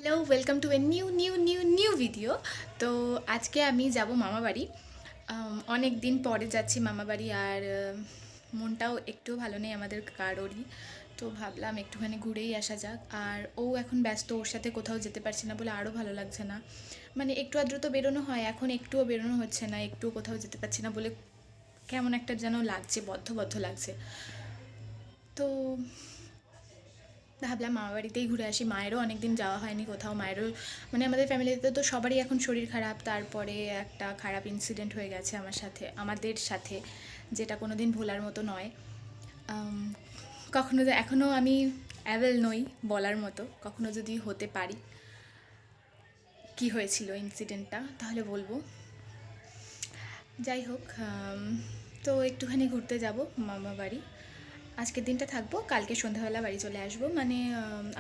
Hello, welcome to a new video. তো আজকে আমি যাব মামা বাড়ি। অনেক দিন পরে যাচ্ছি মামা বাড়ি, আর মনটাও একটু ভালো নেই আমাদের কারোরই। তো ভাবলাম একটুখানি ঘুরেই আসা যাক। আর ও এখন ব্যস্ত, ওর সাথে কোথাও যেতে পারছি না বলে আরও ভালো লাগছে না। মানে একটু আদ্র তো বেরোনো হয়, এখন একটুও বেরোনো হচ্ছে না, একটুও কোথাও যেতে পারছি না বলে কেমন একটা যেন লাগছে, বদ্ধ বদ্ধ লাগছে। তো ভাবলাম মামা বাড়িতেই ঘুরে আসি। মায়েরও অনেক দিন যাওয়া হয়নি কোথাও। মায়েরও মানে আমাদের ফ্যামিলিতে তো সবারই এখন শরীর খারাপ, তারপরে একটা খারাপ ইনসিডেন্ট হয়ে গেছে আমাদের সাথে, যেটা কোনো দিন ভোলার মতো নয়। আম, কখনো এখনও আমি অ্যাভেল নই বলার মতো, কখনো যদি হতে পারি কি হয়েছিল ইনসিডেন্টটা তাহলে বলবো। যাই হোক, তো একটুখানি ঘুরতে যাব মামা বাড়ি। আজকের দিনটা থাকবো, কালকে সন্ধ্যাবেলা বাড়ি চলে আসবো। মানে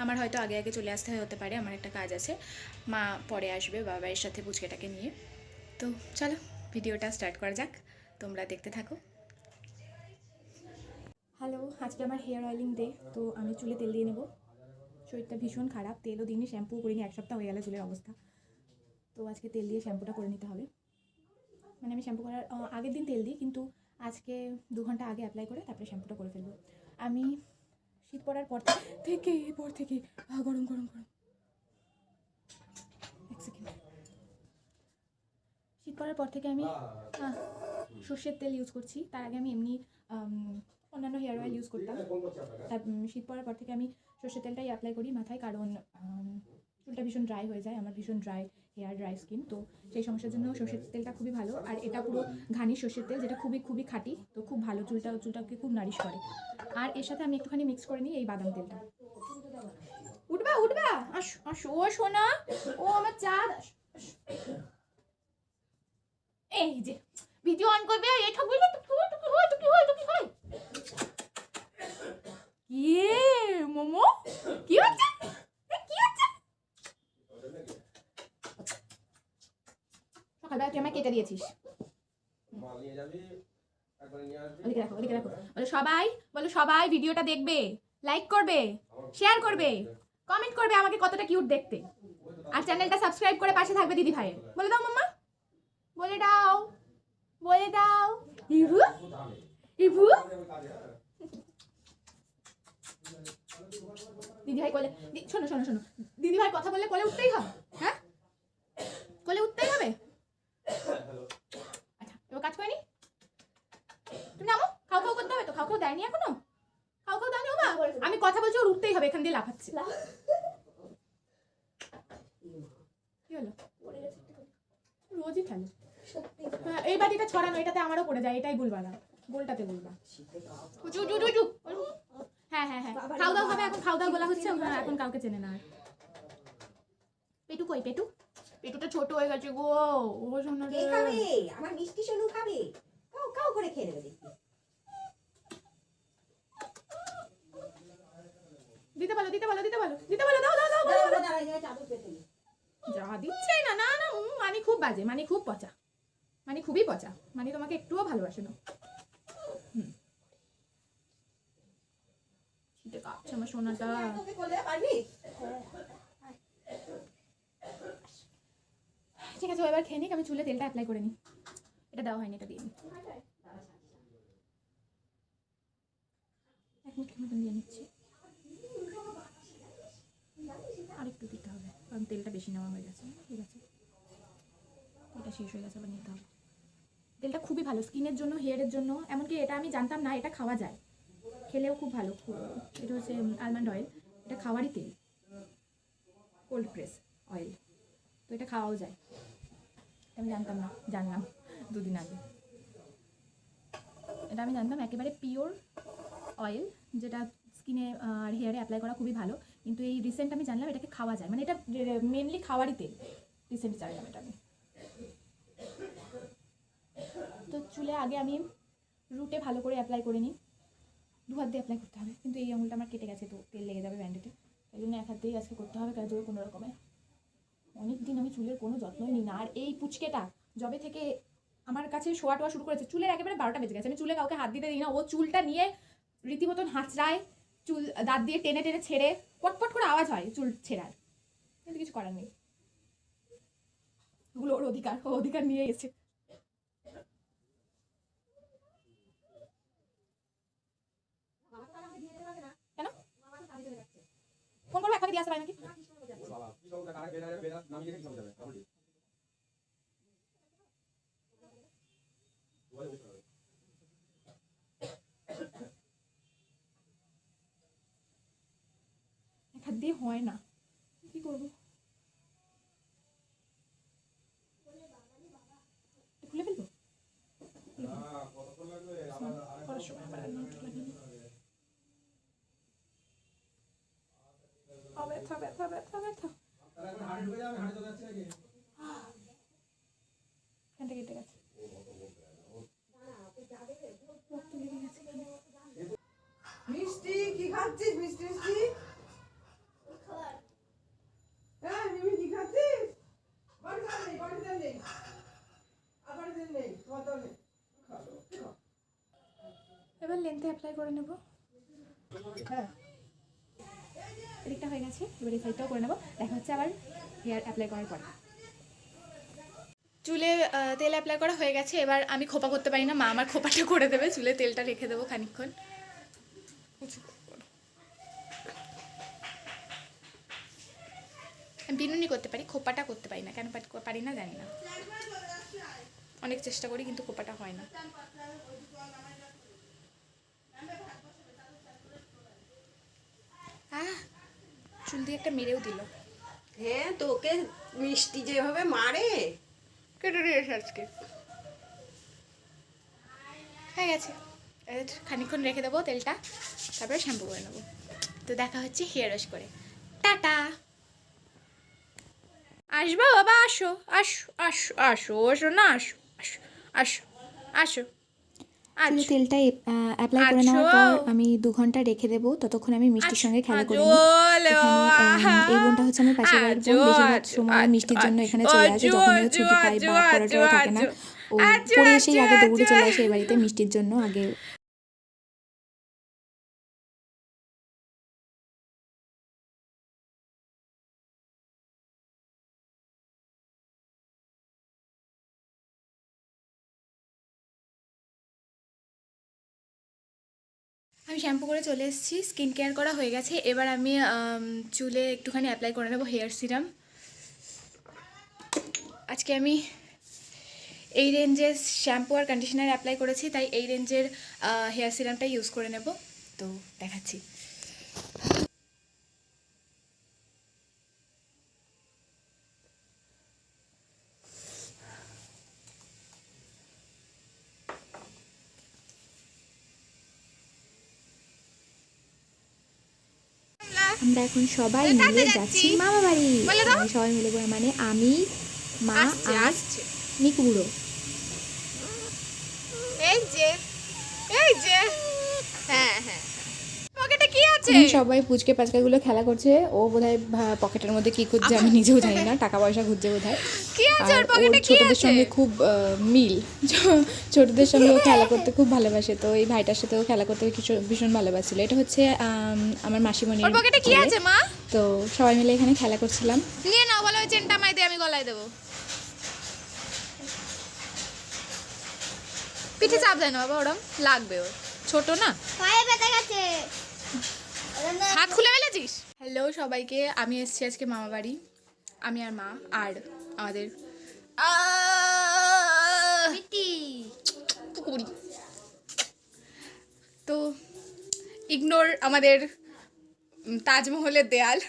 আমার হয়তো আগে আগে চলে আসতে হতে পারে, আমার একটা কাজ আছে। মা পরে আসবে বাবার সাথে পুচকেটাকে নিয়ে। তো চলো ভিডিওটা স্টার্ট করা যাক, তোমরা দেখতে থাকো। হ্যালো, আজকে আমার হেয়ার অয়েলিং ডে। তো আমি চুলে তেল দিয়ে নেবো। শরীরটা ভীষণ খারাপ, তেলও দিইনি, শ্যাম্পু করিনি, এক সপ্তাহ হয়ে গেল চুলের অবস্থা। তো আজকে তেল দিয়ে শ্যাম্পুটা করে নিতে হবে। মানে আমি শ্যাম্পু করার আগের দিন তেল দিই, কিন্তু আজকে 2 ঘন্টা আগে অ্যাপ্লাই করে তারপরে শ্যাম্পুটা করে ফেলবো। আমি শীত পড়ার পর থেকে গরম গরম গরম, এক সেকেন্ড। শীত পড়ার পর থেকে আমি সর্ষের তেল ইউজ করছি। তার আগে আমি এমনি অন্যান্য হেয়ার অয়েল ইউজ করতাম। তার শীত পড়ার পর থেকে আমি সর্ষের তেলটাই অ্যাপ্লাই করি মাথায়, কারণ চুলটা ভীষণ ড্রাই হয়ে যায়, আমার ভীষণ ড্রাই স্কিন। তো সেই সমস্যার জন্য সর্ষের তেলটা খুবই ভালো। আর এটা পুরো ঘানি সর্ষের তেল, যেটা খুবই খুবই খাঁটি, তো খুব ভালো, চুলটাকে খুব নারিশ করে। আর এর সাথে আমি একটুখানি মিক্স করে নিই এই বাদাম তেলটা। উঠবা উঠবা, আসো ও সোনা, ও আমার চাঁদ। এই যে ভিডিও অন করবে, এই ঠকবে না, তো কি হয় ইয়ে মোমো, কি হচ্ছে, কি হচ্ছে? সকালবেলা তুই আমায় কেটে দিয়েছিস। ওদিকে রাখো। বলো সবাই ভিডিওটা দেখবে, লাইক করবে, শেয়ার করবে, কমেন্ট করবে আমাকে কতটা কিউট দেখতে, আর চ্যানেলটা সাবস্ক্রাইব করে পাশে থাকবে দিদি ভাইয়ের। বলে দাও মাম্মা, বলে দাও, বলে দাও। ইভু, ইভু, দিদি ভাই কোলে, শোনো, দিদি ভাই কথা বললে কোলে উঠতেই হবে। হ্যাঁ, কোলে উঠতেই হবে। আচ্ছা, এবার কাজ করিনি, তুমি নামো। খাও করতে হবে তো, খাও দেয়নি এখনো, খাও দেয়নি। ও মা, আমি কথা বলছি, ওর উঠতেই হবে, এখান দিয়ে লাফাচ্ছে। কি হলো, রোজই খেলো। হ্যাঁ, এই বাটিটা ছড়ানো, এটাতে আমারও পড়ে যায়, এটাই গুলবানা, গোলটাতে গুলবা। হ্যাঁ, খাও দাও হবে, এখন খাও দাও বলা হচ্ছে, এখন কাউকে চেনে না। পেটু কই, পেটুটা ছোট হয়ে গেছে গো। ও সোনা রে, খাবে আমার মিষ্টি সোনু খাবে, কাও কাও করে খেয়ে নেবে দেখি। দিতে বলো, যা দিচ্ছে না না না, মানি খুব বাজে, মানি খুব পচা, মানি খুবই পচা, মানি তোমাকে একটুও ভালোবাসে না। শীতে কাঁপছে আমার সোনাটা। ঠিক আছে, এবার খেয়ে নিক, আমি চুলে তেলটা অ্যাপ্লাই করে নিই। এটা দেওয়া হয়নি, এটা দিয়ে নিই। এক মুঠি মতন দিয়ে নিচ্ছি, আর একটু দিতে হবে কারণ তেলটা বেশি নেওয়া হয়ে গেছে। ঠিক আছে, এটা শেষ হয়ে গেছে, আবার নিতে হবে। তেলটা খুবই ভালো স্কিনের জন্য, হেয়ারের জন্য। এমনকি এটা আমি জানতাম না, এটা খাওয়া যায়, খেলেও খুব ভালো। এটা হচ্ছে আলমন্ড অয়েল, এটা খাওয়ারই তেল, কোল্ড প্রেস অয়েল, তো এটা খাওয়াও যায়। আমি জানতাম না, জানলাম 2 দিন আগে। এটা আমি জানতাম একেবারে পিওর অয়েল, যেটা স্কিনে আর হেয়ারে অ্যাপ্লাই করা খুবই ভালো। কিন্তু এই রিসেন্ট আমি জানলাম এটাকে খাওয়া যায়, মানে এটা মেনলি খাওয়ারই তেল, রিসেন্ট জানলাম এটা আমি। তো চুলে আগে আমি রুটে ভালো করে অ্যাপ্লাই করে নিই, 2 হাত দিয়ে অ্যাপ্লাই করতে হবে, কিন্তু এই আঙুলটা আমার কেটে গেছে, তো তেল লেগে যাবে ব্যান্ডেডে, তাই জন্য 1 হাত দিয়েই আজকে করতে হবে, কাজ কোনো রকমের। অনেক দিন আমি চুলের কোনো যত্নই নিই না। আর এই পুচকেটা যবে থেকে আমার কাছে শোয়া টোয়া শুরু করেছে, চুলের একেবারে 12টা বেজে গেছে। আমি চুলে কাউকে হাত দিতে দিই না, ও চুলটা নিয়ে রীতিমতন হাঁচড়ায়, চুল দাঁত দিয়ে টেনে টেনে ছেড়ে, পটপট করে আওয়াজ হয় চুল ছেঁড়ার। কিন্তু কিছু করার নেই, ওগুলো ওর অধিকার, ও অধিকার নিয়ে গেছে। কেন ফোন করবো এখনই দিয়ে আসতে পারে নাকি? এক হাত দিয়ে হয় না, কি করবো? খুলে ফেলবো করার সময় আবার আর নোট লাগিনি। ব্যথা ব্যথা ব্যথা ব্যথা, এখানটা কেটে গেছে, রক্ত লেগে গেছে এখানে। মিষ্টি কি খাচ্ছিস? মিষ্টি মিষ্টি হ্যাঁ মিমি কি খাচ্ছিস? বাড়িতে নেই তোমার তো নেই। এবার লেন্থে অ্যাপ্লাই করে নেব। হ্যাঁ এদিকটা হয়ে গেছে, এবার এই সাইডটাও করে নেবো। দেখা হচ্ছে আবার হেয়ার অ্যাপ্লাই করার পরে। চুলে তেল অ্যাপ্লাই করা হয়ে গেছে, এবার আমি খোপা করতে পারি না, মা আমার খোপাটা করে দেবে। চুলে তেলটা রেখে দেবো খানিকক্ষণ। আমি বিনুনি করতে পারি, খোপাটা করতে পারি না। কেন পারি না জানি না, অনেক চেষ্টা করি কিন্তু খোপাটা হয় না। চুল দিয়ে একটা মেরেও দিল। হ্যাঁ তোকে মিষ্টি যেভাবে মারে। কেটে দিয়েছে আজকে, হয়ে গেছে। এবার খানিকক্ষণ রেখে দেবো তেলটা, তারপরে শ্যাম্পু করে নেবো। তো দেখা হচ্ছে হেয়ার ওয়াশ করে। টাটা। আসবো বাবা, আসো আসো আসো আসো আসো না, আসো আসো আসো আসো। চুলে তেলটা অ্যাপ্লাই করে নেওয়ার পর আমি 2 ঘন্টা রেখে দেবো। ততক্ষণ আমি মিষ্টির সঙ্গে খেলা করে নিই। এই বোনটা হচ্ছে আমার পাশের বাড়ির বোন। বেশিরভাগ সময় মিষ্টির জন্য এখানে চলে আসে, যখন ও ছুটি পাই বা পড়াটোরা থাকে না, ও পড়ে এসেই আগে দৌড়ে চলে আসে এই বাড়িতে মিষ্টির জন্য। আগে আমি শ্যাম্পু করে চলে এসেছি, স্কিন কেয়ার করা হয়ে গেছে। এবার আমি চুলে একটুখানি অ্যাপ্লাই করে নেবো হেয়ার সিরাম। আজকে আমি এই রেঞ্জের শ্যাম্পু আর কন্ডিশনার অ্যাপ্লাই করেছি, তাই এই রেঞ্জের হেয়ার সিরামটা ইউজ করে নেব। তো দেখাচ্ছি। আমরা এখন সবাই মিলে যাচ্ছি মামা বাড়ি। সবাই মিলে মানে আমি, মা আর মিকু বুড়ো। এই যে হ্যাঁ হ্যাঁ, পকেটে কি আছে? সবাই পুচকে পাচকাগুলো খেলা করছে। ও বোধহয় পকেটের মধ্যে কি খুঁজছে, আমি নিজেও জানি না। টাকা পয়সা খুঁজছে বোধহয়। আর ওর ছোটদের সঙ্গে খুব মিল, ছোটদের সঙ্গে ও খেলা করতে খুব ভালোবাসে। তো এই ভাইটার সাথেও খেলা করতে ভীষণ ভালোবাসছিল। এটা হচ্ছে আমার মাসিমণির ছেলে। তো সবাই মিলে এখানে খেলা করছিলাম। নিয়ে নাও, বলো ওই চেনটা আমায় দে, আমি গলায় দেবো। পিঠে চাপ দেয় না বাবা, ওরম লাগবে, ওর ছোট না, পায়ে ব্যথা গেছে। হাত খুলে ফেলেছিস। হ্যালো সবাইকে, আমি এসেছি আজকে মামা বাড়ি। আমি আর মা আর আমাদের পুকুরি। তো ইগনোর আমাদের তাজমহলের দেয়াল।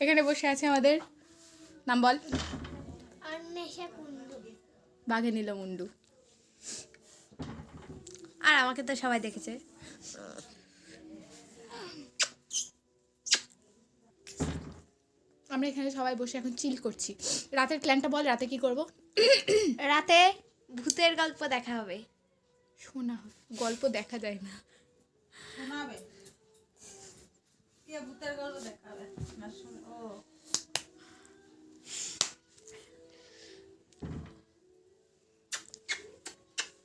এখানে বসে আছে আমাদের, নাম বল, অন্বেষা কুণ্ডু। বাঘে নিল মুন্ডু। আর আমাকে তো সবাই দেখেছে। আমরা এখানে সবাই বসে এখন চিল করছি। রাতের প্ল্যানটা বল, রাতে কি করব? রাতে ভূতের গল্প দেখা হবে। শোনা গল্প দেখা যায় না। শোনাবে কি ভূতের গল্প দেখাবে না? ও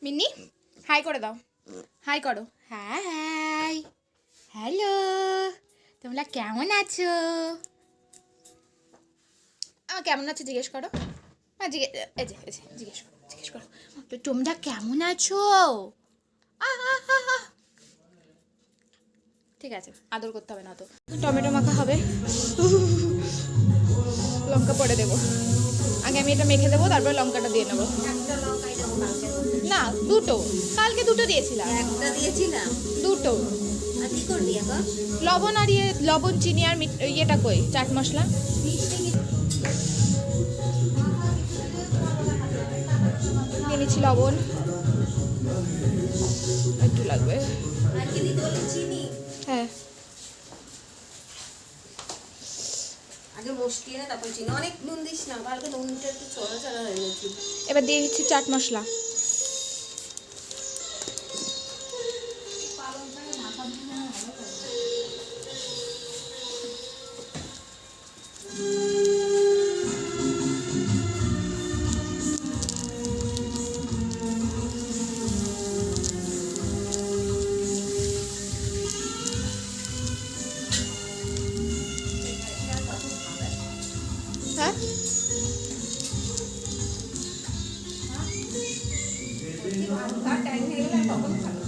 মিন্নি হাই করে দাও, হাই করো। হাই হ্যালো, তোমরা কেমন আছো? আমার কেমন আছো জিজ্ঞেস করো। জিজ্ঞেস করো তো তোমরা কেমন আছো? ঠিক আছে, আদর করতে হবে না তো। টমেটো মাখা হবে, লঙ্কা পরে দেবো। আগে আমি এটা মেখে দেবো, তারপরে লঙ্কাটা দিয়ে নেবো। একটা লঙ্কাই দেবো কালকে। না, দুটো। কালকে দুটো দিয়েছিলাম। একটা দিয়েছিলাম। দুটো। আর কি করবি এখন? লবণ আর লবণ, চিনি আর ইয়েটা কই, চাট মশলা। মিষ্টি কি? নিয়ে নিচ্ছি লবণ, একটু লাগবে। আর কি দিতে বলে? চিনি। হ্যাঁ, আগে মশকি না, তারপর চিনি। অনেক নুন দিস না, কালকে নুনটা একটু ছড়া ছড়া হয়ে গেছে। এবার দিয়ে দিচ্ছি চাট মশলা। হ্যাঁ, তার টাইম হয়ে গেলে তখন খাবো।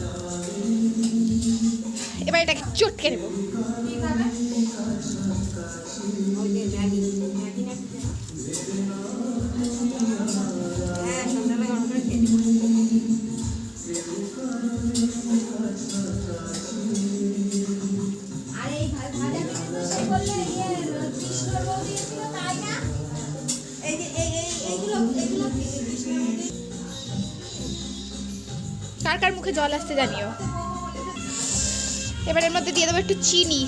এবার এটাকে চটকে নেবো। কি খাবে? ওই যে ম্যাগি। ম্যাগি না কি? হ্যাঁ, সন্ধ্যাবেলা গরম করে খেয়ে নিবো। আর এই ভাজা সে বললে কৃষ্ণর বউ দিয়েছিল, তাই না? এই যে এইগুলো কৃষ্ণর বউ দিয়ে- কার কার মুখে জল আসছে জানিও। এবার এর মধ্যে দিয়ে দেবো একটু চিনি।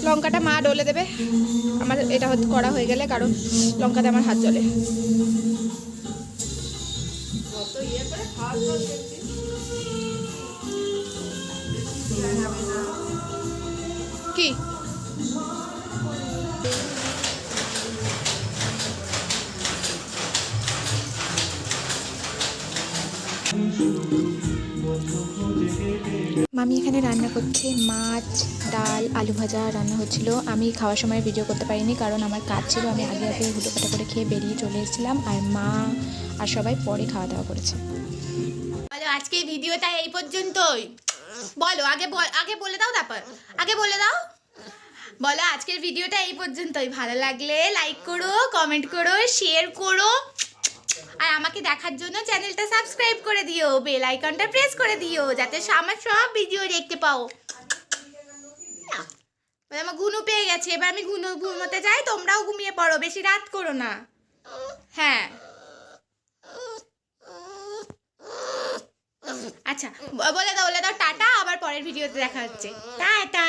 লঙ্কাটা মা ডলে দেবে আমার, এটা করা হয়ে গেলে, কারণ লঙ্কাতে আমার হাত জ্বলে। কত ইয়ে করে খাওয়া দাওয়া করছিস? কি মামি এখানে রান্না করছে, মাছ, ডাল, আলু ভাজা রান্না হচ্ছিল। আমি খাওয়ার সময় ভিডিও করতে পারিনি, কারণ আমার কাজ ছিল। আমি আগে হুটোপাটা করে খেয়ে বেরিয়ে চলে এসেছিলাম, আর মা আর সবাই পরে খাওয়া দাওয়া করেছে। বলো আজকের ভিডিওটা এই পর্যন্তই। বলো আগে বলে দাও, তারপর আগে বলে দাও। বলো আজকের ভিডিওটা এই পর্যন্তই। ভালো লাগলে লাইক করো, কমেন্ট করো, শেয়ার করো, আর আমাকে দেখার জন্য চ্যানেলটা সাবস্ক্রাইব করে দিও, বেল আইকনটা প্রেস করে দিও, যাতে আমার সব ভিডিও দেখতে পাও। আমার ঘুনু পেয়ে গেছে, এবার আমি ঘুমোতে যাই। তোমরাও ঘুমিয়ে পড়ো, বেশি রাত করো না। হ্যাঁ, আচ্ছা বলে দাও টাটা। আবার পরের ভিডিওতে দেখা হচ্ছে। টাটা।